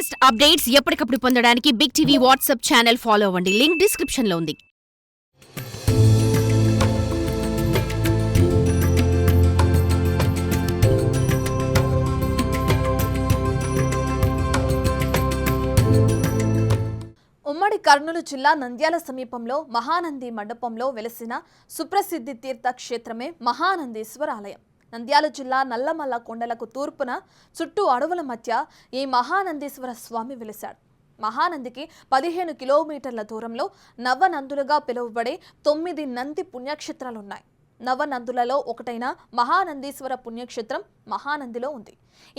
Latest updates ఎప్పటికప్పుడు పొందడానికి big TV WhatsApp channel follow అవ్వండి. లింక్ డిస్క్రిప్షన్ లో ఉంది. ఉమ్మడి కర్నూలు జిల్లా నంద్యాల సమీపంలో మహానంది మండపంలో వెలసిన సుప్రసిద్ధి తీర్థ క్షేత్రమే మహానందీశ్వర ఆలయం. నంద్యాల జిల్లా నల్లమల్ల కొండలకు తూర్పున చుట్టూ అడవుల మధ్య ఈ మహానందీశ్వర స్వామి వెలిశాడు. మహానందికి 15 కిలోమీటర్ల దూరంలో నవనందులుగా పిలువబడే 9 నంది పుణ్యక్షేత్రాలున్నాయి. నవనందులలో ఒకటైన మహానందీశ్వర పుణ్యక్షేత్రం మహానందిలో ఉంది.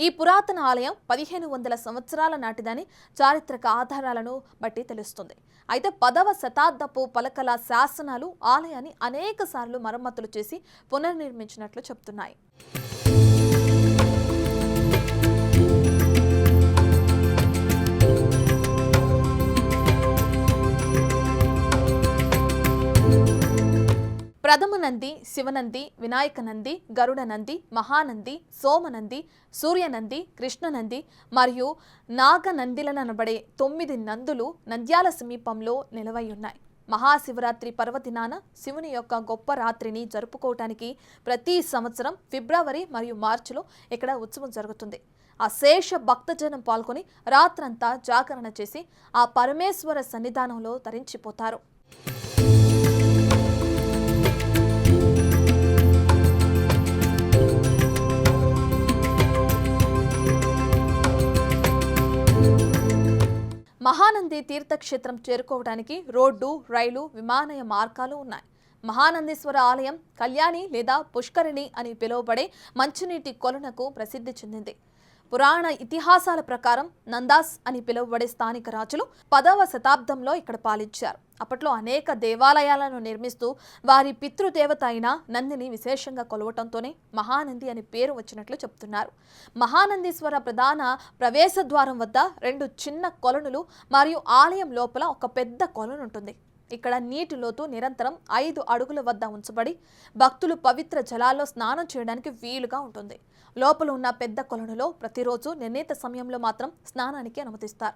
ఈ పురాతన ఆలయం 1500 సంవత్సరాల నాటిదని చారిత్రక ఆధారాలను బట్టి తెలుస్తుంది. అయితే 10వ శతాబ్దపు పలకల శాసనాలు ఆలయాన్ని అనేక సార్లు మరమ్మతులు చేసి పునర్నిర్మించినట్లు చెబుతున్నాయి. ప్రథమ నంది, శివనంది, వినాయక నంది, గరుడ నంది, మహానంది, సోమనంది, సూర్యనంది, కృష్ణనంది మరియు నాగనందిలనబడే 9 నందులు నంద్యాల సమీపంలో నిలవై ఉన్నాయి. మహాశివరాత్రి పర్వదినాన శివుని యొక్క గొప్ప రాత్రిని జరుపుకోవటానికి ప్రతి సంవత్సరం ఫిబ్రవరి మరియు మార్చిలో ఇక్కడ ఉత్సవం జరుగుతుంది. అశేష భక్తజనం పాల్గొని రాత్రంతా జాగరణ చేసి ఆ పరమేశ్వర సన్నిధానంలో తరించిపోతారు. మహానంది తీర్థక్షేత్రం చేరుకోవడానికి రోడ్డు, రైలు, విమానయ మార్గాలు ఉన్నాయి. మహానందీశ్వర ఆలయం కళ్యాణి లేదా పుష్కరిణి అని పిలువబడే మంచినీటి కొలనుకు ప్రసిద్ధి చెందింది. పురాణ ఇతిహాసాల ప్రకారం నందాస్ అని పిలువబడే స్థానిక రాజులు 10వ శతాబ్దంలో ఇక్కడ పాలించారు. అప్పట్లో అనేక దేవాలయాలను నిర్మిస్తూ వారి పితృదేవత అయిన నందిని విశేషంగా కొలవటంతోనే మహానంది అని పేరు వచ్చినట్లు చెప్తున్నారు. మహానందీశ్వర ప్రధాన ప్రవేశ ద్వారం వద్ద 2 చిన్న కొలనులు మరియు ఆలయం లోపల ఒక పెద్ద కొలను ఉంటుంది. ఇక్కడ నీటి లోతు నిరంతరం 5 అడుగుల వద్ద ఉంచబడి భక్తులు పవిత్ర జలాల్లో స్నానం చేయడానికి వీలుగా ఉంటుంది. లోపల ఉన్న పెద్ద కొలనులో ప్రతిరోజు నిర్ణీత సమయంలో మాత్రం స్నానానికి అనుమతిస్తారు.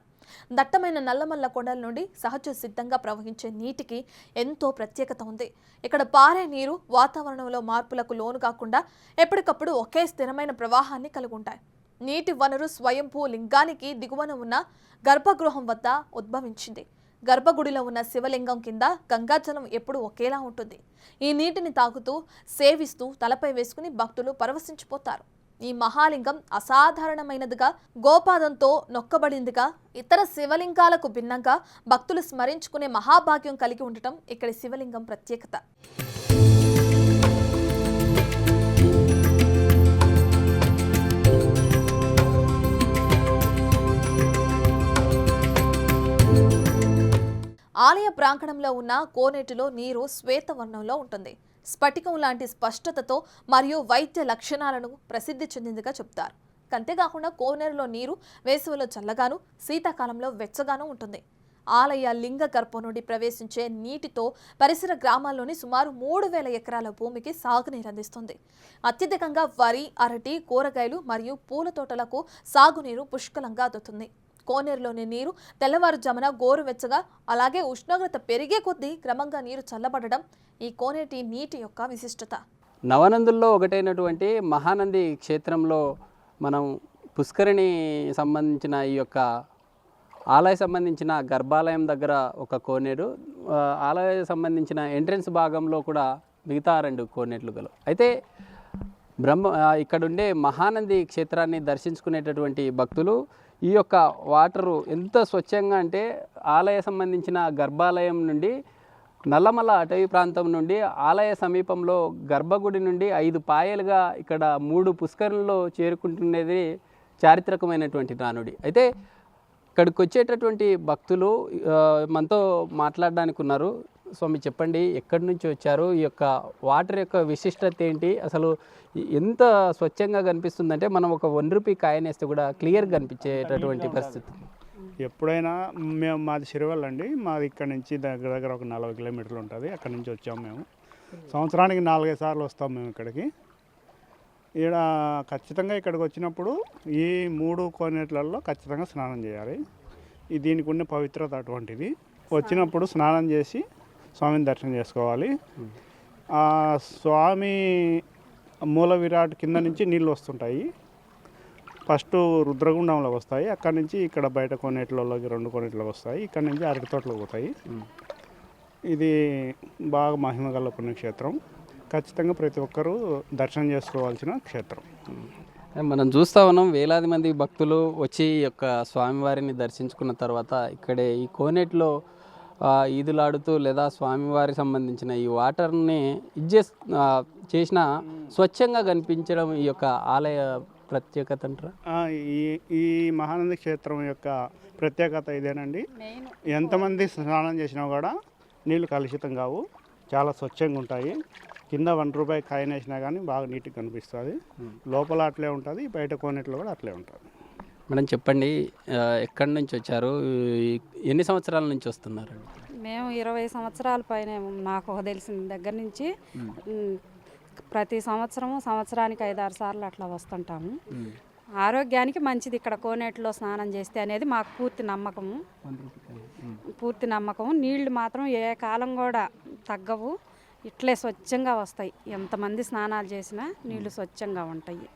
దట్టమైన నల్లమల్ల కొండల నుండి సహజ సిద్ధంగా ప్రవహించే నీటికి ఎంతో ప్రత్యేకత ఉంది. ఇక్కడ పారే నీరు వాతావరణంలో మార్పులకు లోను కాకుండా ఎప్పటికప్పుడు ఒకే స్థిరమైన ప్రవాహాన్ని కలిగి ఉంటాయి. నీటి వనరు స్వయంభూ లింగానికి దిగువన ఉన్న గర్భగృహం వద్ద ఉద్భవించింది. గర్భగుడిలో ఉన్న శివలింగం కింద గంగాజలం ఎప్పుడు ఒకేలా ఉంటుంది. ఈ నీటిని తాగుతూ సేవిస్తూ తలపై వేసుకుని భక్తులు పరవశించిపోతారు. ఈ మహాలింగం అసాధారణమైనదిగా, గోపాదంతో నొక్కబడిందిగా, ఇతర శివలింగాలకు భిన్నంగా భక్తులు స్మరించుకునే మహాభాగ్యం కలిగి ఉండటం ఇక్కడి శివలింగం ప్రత్యేకత. ఆలయ ప్రాంగణంలో ఉన్న కోనేటిలో నీరు శ్వేతవర్ణంలో ఉంటుంది. స్ఫటికం లాంటి స్పష్టతతో మరియు వైద్య లక్షణాలను ప్రసిద్ధి చెందిందిగా చెప్తారు. అంతేకాకుండా కోనేరులో నీరు వేసవిలో చల్లగాను, శీతాకాలంలో వెచ్చగాను ఉంటుంది. ఆలయ లింగ గర్భం నుండి ప్రవేశించే నీటితో పరిసర గ్రామాల్లోని సుమారు 3000 ఎకరాల భూమికి సాగునీరు అందిస్తుంది. అత్యధికంగా వరి, అరటి, కూరగాయలు మరియు పూల తోటలకు సాగునీరు పుష్కలంగా అందుతుంది. కోనేరులోని నీరు తెల్లవారుజామున గోరువెచ్చగా, అలాగే ఉష్ణోగ్రత పెరిగే కొద్దీ క్రమంగా నీరు చల్లబడడం ఈ కోనేటి నీటి యొక్క విశిష్టత. నవనందుల్లో ఒకటైనటువంటి మహానంది క్షేత్రంలో మనం పుష్కరిణి సంబంధించిన ఈ యొక్క ఆలయ సంబంధించిన గర్భాలయం దగ్గర ఒక కోనేరు, ఆలయ సంబంధించిన ఎంట్రన్స్ భాగంలో కూడా మిగతా 2 కోనేట్లు గలవు. అయితే ఇక్కడుండే మహానంది క్షేత్రాన్ని దర్శించుకునేటటువంటి భక్తులు ఈ యొక్క వాటరు ఎంత స్వచ్ఛంగా అంటే ఆలయ సంబంధించిన గర్భాలయం నుండి నల్లమల్ల అటవీ ప్రాంతం నుండి ఆలయ సమీపంలో గర్భగుడి నుండి 5 పాయలుగా ఇక్కడ 3 పుష్కరుల్లో చేరుకుంటున్నది చారిత్రకమైనటువంటి నానుడి. అయితే ఇక్కడికి వచ్చేటటువంటి భక్తులు మనతో మాట్లాడడానికి ఉన్నారు. స్వామి, చెప్పండి, ఎక్కడి నుంచి వచ్చారు? ఈ యొక్క వాటర్ యొక్క విశిష్టత ఏంటి? అసలు ఎంత స్వచ్ఛంగా కనిపిస్తుందంటే మనం ఒక ₹1 కాయిన్ వేస్తే కూడా క్లియర్గా కనిపించేటటువంటి పరిస్థితి. ఎప్పుడైనా మాది సిరివల్ అండి. మాది ఇక్కడ నుంచి దగ్గర ఒక 40 కిలోమీటర్లు ఉంటుంది. అక్కడ నుంచి వచ్చాము మేము. సంవత్సరానికి 4-5 సార్లు వస్తాం మేము ఇక్కడికి. ఈడ ఖచ్చితంగా ఇక్కడికి వచ్చినప్పుడు ఈ 3 కోనేట్లలో ఖచ్చితంగా స్నానం చేయాలి. దీనికి ఉన్న పవిత్రత అటువంటిది. వచ్చినప్పుడు స్నానం చేసి స్వామిని దర్శనం చేసుకోవాలి. ఆ స్వామి మూల విరాట్ కింద నుంచి నీళ్ళు వస్తుంటాయి. ఫస్ట్ రుద్రగుండంలోకి వస్తాయి. అక్కడి నుంచి ఇక్కడ బయట కోనేట్లలోకి 2 కోనేట్లోకి వస్తాయి. ఇక్కడ నుంచి అరటి తోటలోకి పోతాయి. ఇది బాగా మహిమగల పుణ్యక్షేత్రం. ఖచ్చితంగా ప్రతి ఒక్కరూ దర్శనం చేసుకోవాల్సిన క్షేత్రం. మనం చూస్తూ ఉన్నాం, వేలాది మంది భక్తులు వచ్చి ఈ యొక్క స్వామివారిని దర్శించుకున్న తర్వాత ఇక్కడే ఈ కోనేటిలో ఈదులాడుతూ లేదా స్వామివారికి సంబంధించిన ఈ వాటర్ని చేసిన స్వచ్ఛంగా కనిపించడం ఈ యొక్క ఆలయ ప్రత్యేకత అంటారా? ఈ మహానంది క్షేత్రం యొక్క ప్రత్యేకత ఇదేనండి. ఎంతమంది స్నానం చేసినా కూడా నీళ్ళు కలుషితం కావు, చాలా స్వచ్ఛంగా ఉంటాయి. కింద 1 రూపాయి కాయిన్ వేసినా కానీ బాగా నీట్గా కనిపిస్తుంది. లోపల అట్లే ఉంటుంది, బయట కోనేట్లో కూడా అట్లే ఉంటుంది. మేడం చెప్పండి, ఎక్కడి నుంచి వచ్చారు, ఎన్ని సంవత్సరాల నుంచి వస్తున్నారు? మేము 20 సంవత్సరాల పైన నాకు తెలిసిన దగ్గర నుంచి ప్రతి సంవత్సరానికి 5-6 సార్లు అట్లా వస్తుంటాము. ఆరోగ్యానికి మంచిది ఇక్కడ కోనేటిలో స్నానం చేస్తే అనేది మాకు పూర్తి నమ్మకము. నీళ్లు మాత్రం ఏ కాలం కూడా తగ్గవు, ఇట్లే స్వచ్ఛంగా వస్తాయి. ఎంతమంది స్నానాలు చేసినా నీళ్లు స్వచ్ఛంగా ఉంటాయి.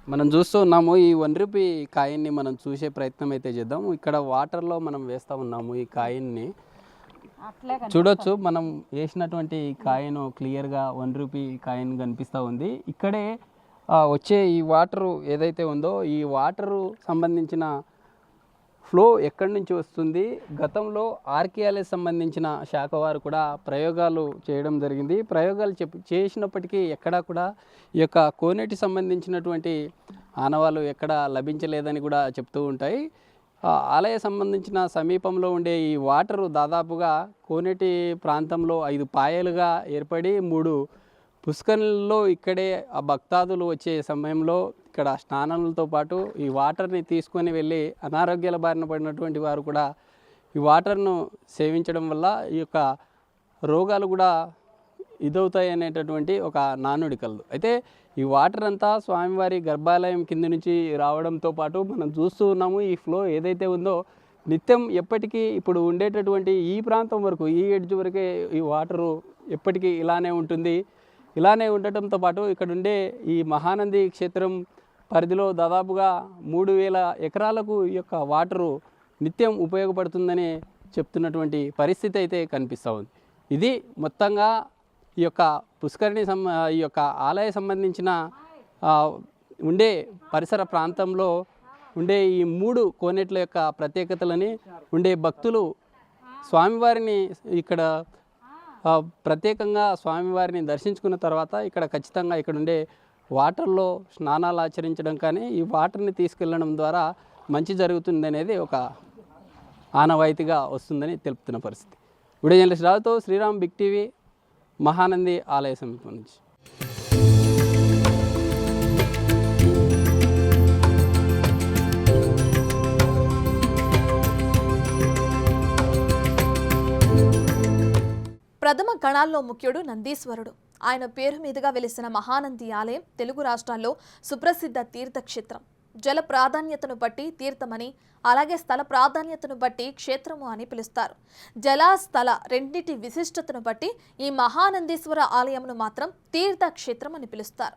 మనం చూస్తూ ఉన్నాము, ఈ 1 రూపీ కాయిన్ని మనం చూసే ప్రయత్నం అయితే చేద్దాం. ఇక్కడ వాటర్లో మనం వేస్తూ ఉన్నాము ఈ కాయిన్ని. చూడొచ్చు, మనం వేసినటువంటి కాయిన్ క్లియర్గా 1 రూపీ కాయిన్ కనిపిస్తూ ఉంది. ఇక్కడే వచ్చే ఈ వాటరు ఏదైతే ఉందో ఈ వాటరు సంబంధించిన ఫ్లో ఎక్కడి నుంచి వస్తుంది. గతంలో ఆర్కియాలజీ సంబంధించిన శాఖ వారు కూడా ప్రయోగాలు చేయడం జరిగింది. ప్రయోగాలు చేసినప్పటికీ ఎక్కడా కూడా ఈ యొక్క కోనేటి సంబంధించినటువంటి ఆనవాళ్ళు ఎక్కడ లభించలేదని కూడా చెప్తూ ఉంటాయి. ఆలయ సంబంధించిన సమీపంలో ఉండే ఈ వాటరు దాదాపుగా కోనేటి ప్రాంతంలో 5 పాయలుగా ఏర్పడి 3 పుష్కరులలో ఇక్కడే ఆ భక్తాదులు వచ్చే సమయంలో ఇక్కడ స్నానాలతో పాటు ఈ వాటర్ని తీసుకొని వెళ్ళి అనారోగ్యాల బారిన పడినటువంటి వారు కూడా ఈ వాటర్ను సేవించడం వల్ల ఈ యొక్క రోగాలు కూడా ఇదవుతాయి అనేటటువంటి ఒక నానుడి కలదు. అయితే ఈ వాటర్ అంతా స్వామివారి గర్భాలయం కింద నుంచి రావడంతో పాటు మనం చూస్తూ ఉన్నాము, ఈ ఫ్లో ఏదైతే ఉందో నిత్యం ఎప్పటికీ ఇప్పుడు ఉండేటటువంటి ఈ ప్రాంతం వరకు, ఈ ఎడ్జ్ వరకే ఈ వాటరు ఎప్పటికీ ఇలానే ఉంటుంది. ఇలానే ఉండటంతో పాటు ఇక్కడ ఉండే ఈ మహానంది క్షేత్రం పరిధిలో దాదాపుగా 3000 ఎకరాలకు ఈ యొక్క వాటరు నిత్యం ఉపయోగపడుతుందని చెప్తున్నటువంటి పరిస్థితి అయితే కనిపిస్తూ ఉంది. ఇది మొత్తంగా ఈ యొక్క పుష్కరిణి ఈ యొక్క ఆలయ సంబంధించిన ఉండే పరిసర ప్రాంతంలో ఉండే ఈ 3 కోనేట్ల యొక్క ప్రత్యేకతలని ఉండే భక్తులు స్వామివారిని ఇక్కడ ప్రత్యేకంగా స్వామివారిని దర్శించుకున్న తర్వాత ఇక్కడ ఖచ్చితంగా ఇక్కడ ఉండే వాటర్లో స్నానాలు ఆచరించడం కానీ ఈ వాటర్ని తీసుకెళ్ళడం ద్వారా మంచి జరుగుతుంది అనేది ఒక ఆనవాయితీగా వస్తుందని తెలుపుతున్న పరిస్థితి. వీడియో జర్నలిస్ట్ రావుతో శ్రీరామ్, బిగ్ టీవీ, మహానంది ఆలయ సమీపం నుంచి. ప్రథమ గణాల్లో ముఖ్యుడు నందీశ్వరుడు. ఆయన పేరు మీదుగా వెలిసిన మహానంది ఆలయం తెలుగు రాష్ట్రాల్లో సుప్రసిద్ధ తీర్థక్షేత్రం. జల ప్రాధాన్యతను బట్టి తీర్థమని, అలాగే స్థల ప్రాధాన్యతను బట్టి క్షేత్రము అని పిలుస్తారు. జల, స్థల రెండింటి విశిష్టతను బట్టి ఈ మహానందీశ్వర ఆలయమును మాత్రం తీర్థక్షేత్రం అని పిలుస్తారు.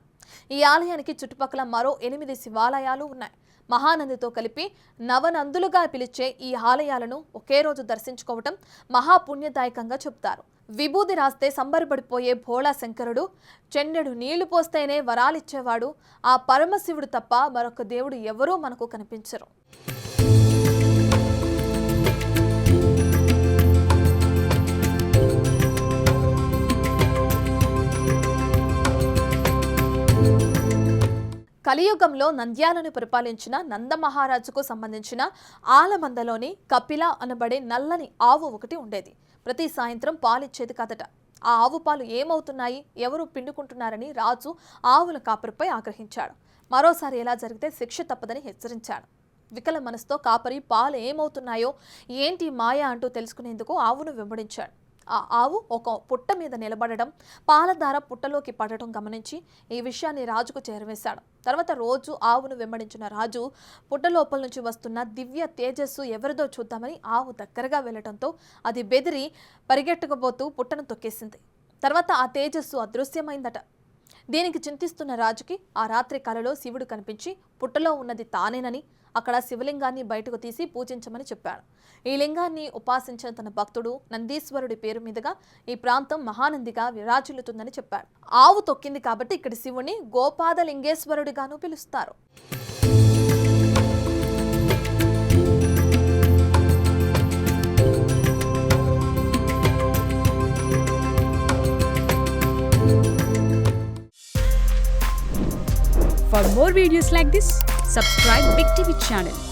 ఈ ఆలయానికి చుట్టుపక్కల మరో 8 శివాలయాలు ఉన్నాయి. మహానందితో కలిపి నవనందులుగా పిలిచే ఈ ఆలయాలను ఒకే రోజు దర్శించుకోవటం మహాపుణ్యదాయకంగా చెప్తారు. విభూది రాస్తే సంబరపడిపోయే భోళా శంకరుడు, చెన్నెడు నీళ్లు పోస్తేనే వరాలిచ్చేవాడు ఆ పరమశివుడు తప్ప మరొక దేవుడు ఎవరూ మనకు కనిపించరు. కలియుగంలో నంద్యాలను పరిపాలించిన నందమహారాజుకు సంబంధించిన ఆలమందలోని కపిల అనబడే నల్లని ఆవు ఒకటి ఉండేది. ప్రతి సాయంత్రం పాలిచ్చేది కదట. ఆ ఆవు పాలు ఏమవుతున్నాయి, ఎవరు పిండుకుంటున్నారని రాజు ఆవుల కాపరిపై ఆగ్రహించాడు. మరోసారి ఎలా జరిగితే శిక్ష తప్పదని హెచ్చరించాడు. వికల మనసుతో కాపరి పాలు ఏమవుతున్నాయో ఏంటి మాయ అంటూ తెలుసుకునేందుకు ఆవును వెంబడించాడు. ఆ ఆవు ఒక పుట్ట మీద నిలబడడం, పాలధార పుట్టలోకి పడటం గమనించి ఈ విషయాన్ని రాజుకు చేరవేశాడు. తర్వాత రోజు ఆవును వెంబడించిన రాజు పుట్ట లోపల నుంచి వస్తున్న దివ్య తేజస్సు ఎవరిదో చూద్దామని ఆవు దగ్గరగా వెళ్లడంతో అది బెదిరి పరిగెట్టుకుపోతూ పుట్టను తొక్కేసింది. తర్వాత ఆ తేజస్సు అదృశ్యమైందట. దీనికి చింతిస్తున్న రాజుకి ఆ రాత్రి కలలో శివుడు కనిపించి పుట్టలో ఉన్నది తానేనని, అక్కడ శివలింగాన్ని బయటకు తీసి పూజించమని చెప్పాడు. ఈ లింగాన్ని ఉపాసించిన తన భక్తుడు నందీశ్వరుడి పేరు మీదుగా ఈ ప్రాంతం మహానందిగా విరాజిల్లుతుందని చెప్పాడు. ఆవు తొక్కింది కాబట్టి ఇక్కడ శివుని గోపాదలింగేశ్వరుడిగాను పిలుస్తారు. For more videos like this, subscribe Big TV channel.